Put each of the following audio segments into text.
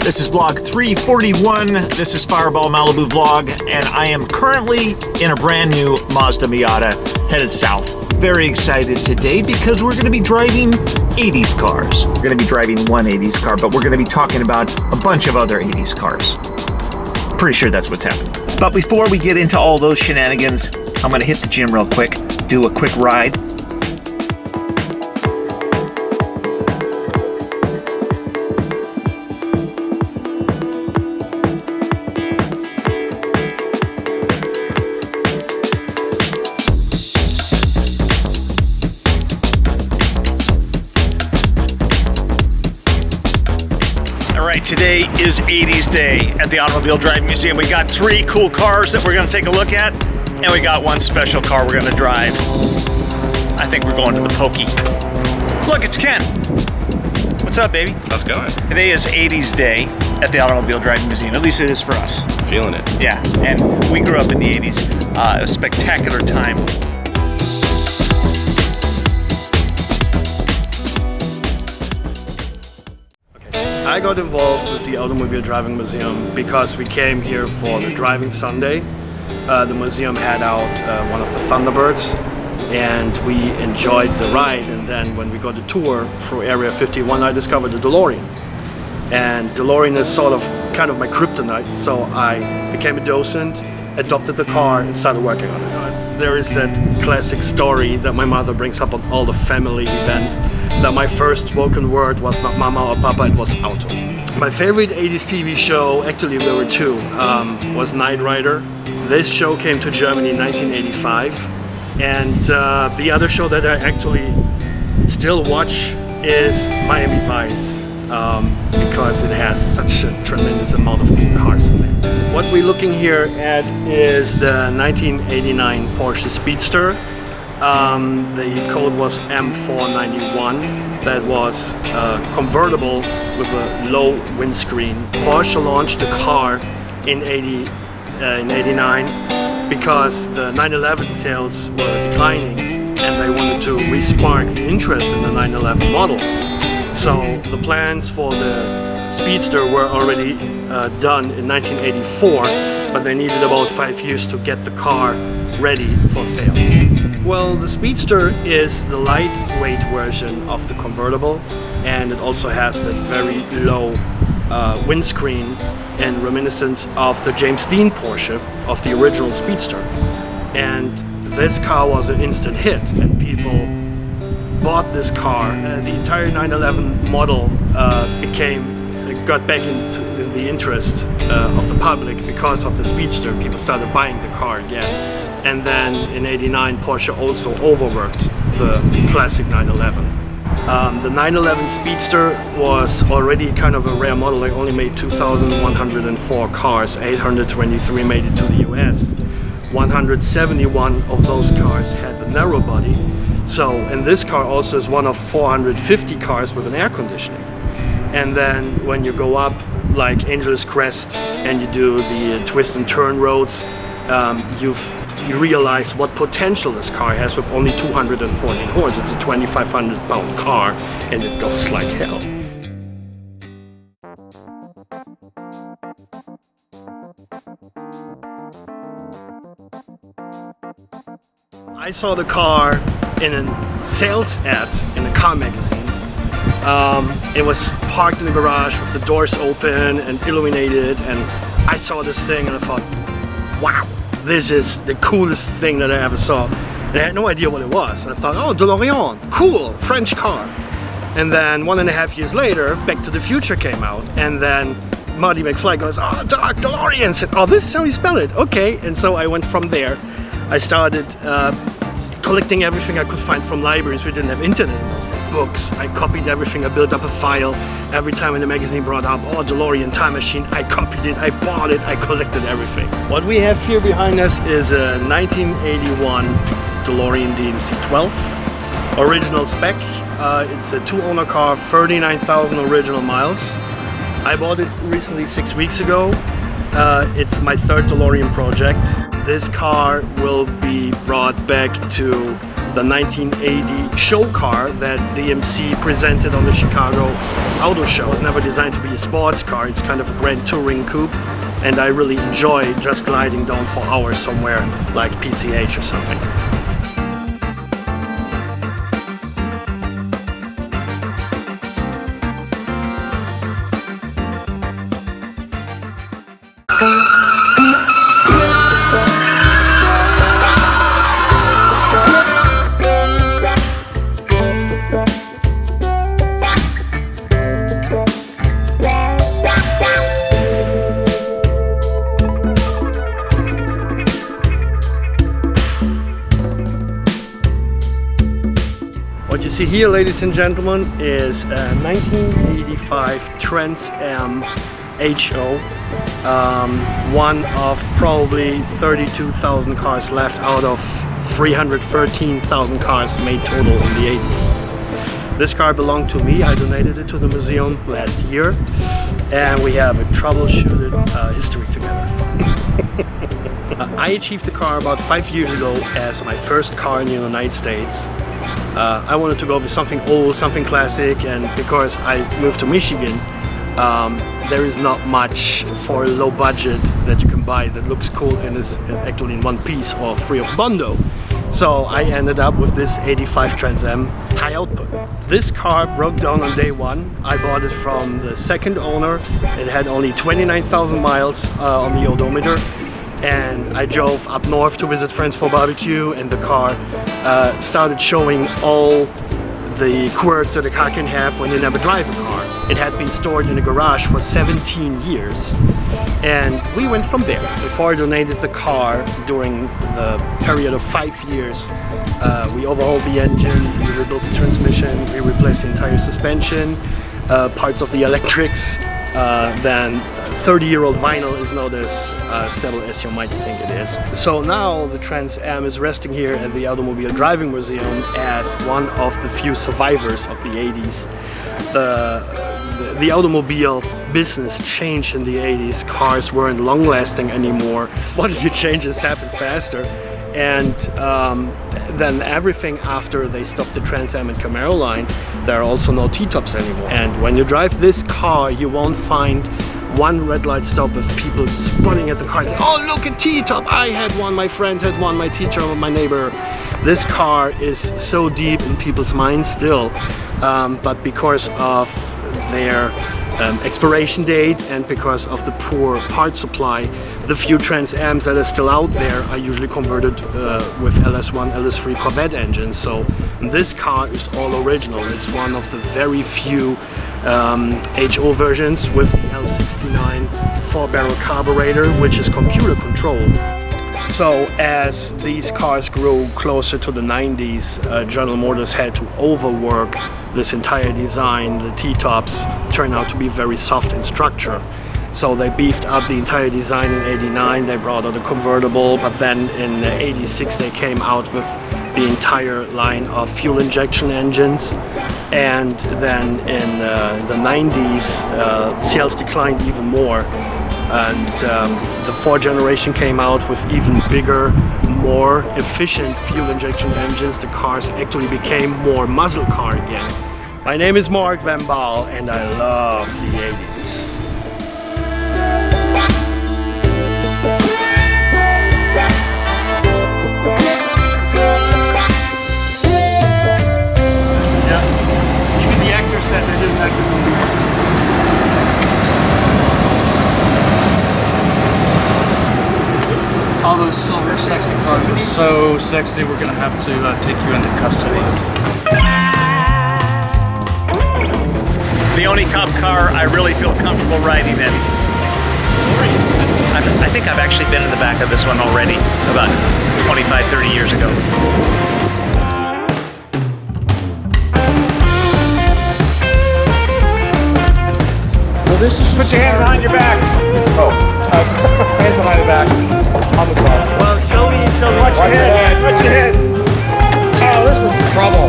This is vlog 341. This is Fireball Malibu vlog, and I am currently in a brand new Mazda Miata headed south. Very excited today because we're going to be driving 80s cars. We're going to be driving one 80s car, but we're going to be talking about a bunch of other 80s cars. Pretty sure that's what's happening. But before we get into all those shenanigans, I'm going to hit the gym real quick, do a quick ride. Today is 80s Day at the Automobile Driving Museum. We got 3 cool cars that we're going to take a look at, and we got 1 special car we're going to drive. I think we're going to the Pokey. Look, it's Ken. What's up, baby? How's it going? Today is 80s Day at the Automobile Driving Museum. At least it is for us. Feeling it. Yeah, and we grew up in the 80s. A spectacular time. I got involved with the Automobile Driving Museum because we came here for the Driving Sunday. The museum had out one of the Thunderbirds, and we enjoyed the ride. And then when we got a tour through Area 51, I discovered the DeLorean. And DeLorean is sort of kind of my kryptonite, so I became a docent, adopted the car, and started working on it. There is that classic story that my mother brings up on all the family events, that my first spoken word was not mama or papa, it was auto. My favorite 80s TV show, actually there were 2, was Knight Rider. This show came to Germany in 1985, and the other show that I actually still watch is Miami Vice, because it has such a tremendous amount of cool cars in there. What we're looking here at is the 1989 Porsche Speedster. The code was M491. That was convertible with a low windscreen. Porsche launched the car in 89 because the 911 sales were declining, and they wanted to re-spark the interest in the 911 model. So the plans for the Speedster were already done in 1984, but they needed about 5 years to get the car ready for sale. Well, the Speedster is the lightweight version of the convertible, and it also has that very low windscreen and reminiscence of the James Dean Porsche of the original Speedster. And this car was an instant hit, and people bought this car. The entire 911 model got back into the interest of the public because of the Speedster. People started buying the car again. And then in '89, Porsche also overworked the classic 911. The 911 Speedster was already kind of a rare model. They only made 2,104 cars. 823 made it to the US. 171 of those cars had the narrow body. So, and this car also is one of 450 cars with an air conditioning. And then when you go up like Angeles Crest and you do the twist and turn roads, you realize what potential this car has with only 214 horse. It's a 2,500 pound car, and it goes like hell. I saw the car in a sales ad in a car magazine. It was parked in the garage with the doors open and illuminated, and I saw this thing and I thought, wow, this is the coolest thing that I ever saw. And I had no idea what it was. I thought, oh, DeLorean, cool, French car. And then 1.5 years later, Back to the Future came out, and then Marty McFly goes, oh, Doc, DeLorean. I said, oh, this is how you spell it. Okay, and so I went from there. I started collecting everything I could find from libraries. We didn't have internet in those days. Books, I copied everything, I built up a file. Every time when the magazine brought up, oh, DeLorean Time Machine, I copied it, I bought it, I collected everything. What we have here behind us is a 1981 DeLorean DMC12. Original spec, it's a 2-owner car, 39,000 original miles. I bought it recently 6 weeks ago, It's my third DeLorean project. This car will be brought back to the 1980 show car that DMC presented on the Chicago Auto Show. It's never designed to be a sports car. It's kind of a grand touring coupe, and I really enjoy just gliding down for hours somewhere like PCH or something. What you see here, ladies and gentlemen, is a 1985 Trans Am HO, one of probably 32,000 cars left out of 313,000 cars made total in the 80s. This car belonged to me. I donated it to the museum last year, and we have a troubleshooted history together. I achieved the car about 5 years ago as my first car in the United States. I wanted to go with something old, something classic, and because I moved to Michigan, there is not much for a low budget that you can buy that looks cool and is actually in one piece or free of bondo. So I ended up with this 85 Trans Am high output. This car broke down on day one. I bought it from the second owner. It had only 29,000 miles on the odometer. And I drove up north to visit friends for barbecue, and the car started showing all the quirks that a car can have when you never drive a car. It had been stored in a garage for 17 years, and we went from there. Before I donated the car, during the period of 5 years, we overhauled the engine, we rebuilt the transmission, we replaced the entire suspension, parts of the electrics, then 30-year-old vinyl is not as stable as you might think it is. So now the Trans Am is resting here at the Automobile Driving Museum as one of the few survivors of the 80s. The automobile business changed in the 80s. Cars weren't long-lasting anymore. What if changes happened faster? And then everything after they stopped the Trans Am and Camaro line, there are also no T-tops anymore. And when you drive this car, you won't find one red light stop with people spawning at the car saying, "Oh, look, a T-top! I had one, my friend had one, my teacher, my neighbor." This car is so deep in people's minds still, but because of their expiration date and because of the poor part supply, the few Trans Ams that are still out there are usually converted with LS1, LS3 Corvette engines. So this car is all original. It's one of the very few HO versions with the L69 4-barrel carburetor, which is computer controlled. So as these cars grew closer to the 90s, General Motors had to overwork this entire design. The T-tops turned out to be very soft in structure. So they beefed up the entire design in '89, they brought out a convertible, but then in '86 they came out with the entire line of fuel injection engines. And then in the 90s, sales declined even more. And the 4th generation came out with even bigger, more efficient fuel injection engines. The cars actually became more muscle car again. My name is Mark Van Baal, and I love the 80s. Yeah, even the actor said they didn't like the movie. All those silver sexy cars are so sexy, we're gonna have to take you into custody. The only cop car I really feel comfortable riding in. I think I've actually been in the back of this one already, about 25, 30 years ago. Well, this is just Put your hand behind your back. Oh, hands behind the back on the car. Well, show me. Watch your head. Watch your head. Oh, this one's trouble.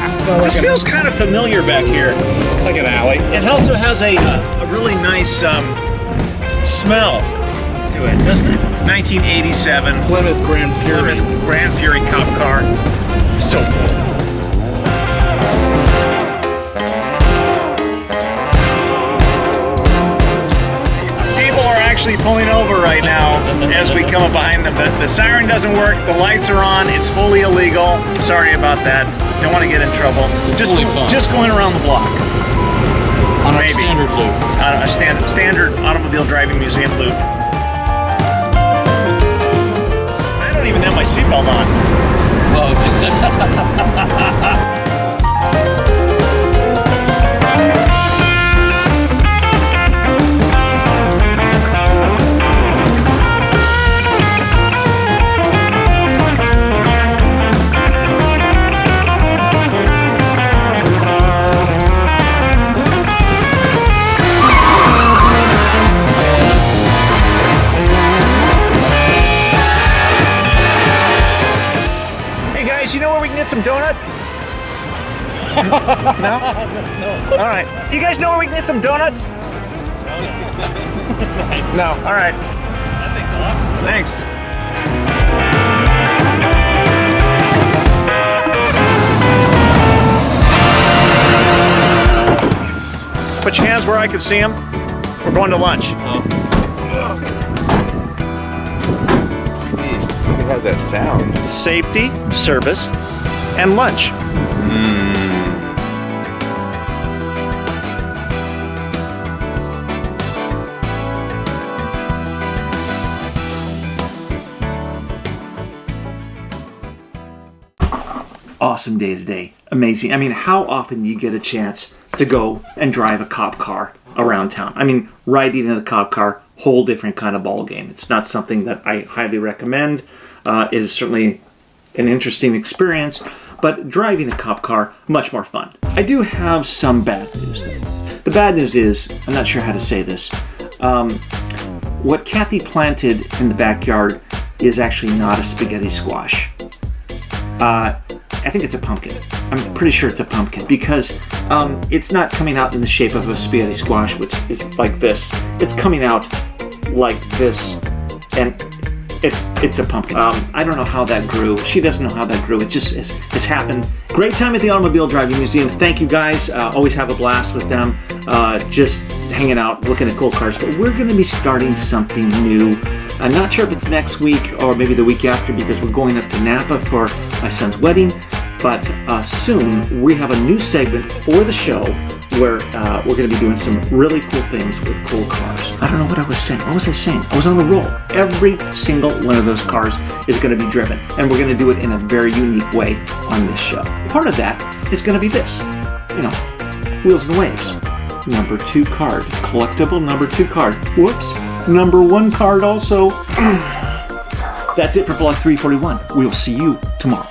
This is gonna This feels kind of familiar back here. like an alley. It also has a really nice smell to it, doesn't it? 1987 Plymouth Grand Fury. Plymouth Grand Fury cop car. So cool. Pulling over right now as we come up behind them. The siren doesn't work, the lights are on, it's fully illegal. Sorry about that. Don't want to get in trouble. Just going around the block. On our standard loop. A standard automobile driving museum loop. I don't even have my seatbelt on. Oh. You know where we can get some donuts? No? No. All right. You guys know where we can get some donuts? Nice. No. All right. That thing's awesome. Thanks. Put your hands where I can see them. We're going to lunch. Oh. It has that sound. Safety, service, and lunch. Awesome day today. Amazing. I mean, how often do you get a chance to go and drive a cop car around town? I mean, riding in a cop car, whole different kind of ball game. It's not something that I highly recommend. It is certainly an interesting experience, but driving a cop car, much more fun. I do have some bad news though. The bad news is, I'm not sure how to say this, what Kathy planted in the backyard is actually not a spaghetti squash. I think it's a pumpkin. I'm pretty sure it's a pumpkin because it's not coming out in the shape of a spaghetti squash, which is like this. It's coming out like this, and it's a pumpkin. I don't know how that grew. She doesn't know how that grew. It just is. It's happened. Great time at the Automobile Driving Museum. Thank you guys. Always have a blast with them. Just hanging out, looking at cool cars. But we're going to be starting something new. I'm not sure if it's next week or maybe the week after because we're going up to Napa for my son's wedding. But soon we have a new segment for the show where we're going to be doing some really cool things with cool cars. I don't know what I was saying. What was I saying? I was on the roll. Every single one of those cars is going to be driven, and we're going to do it in a very unique way on this show. Part of that is going to be this, Wheels and Waves. Number 2 card, collectible number 2 card. Whoops, number 1 card also. That's it for vlog 341. We'll see you tomorrow.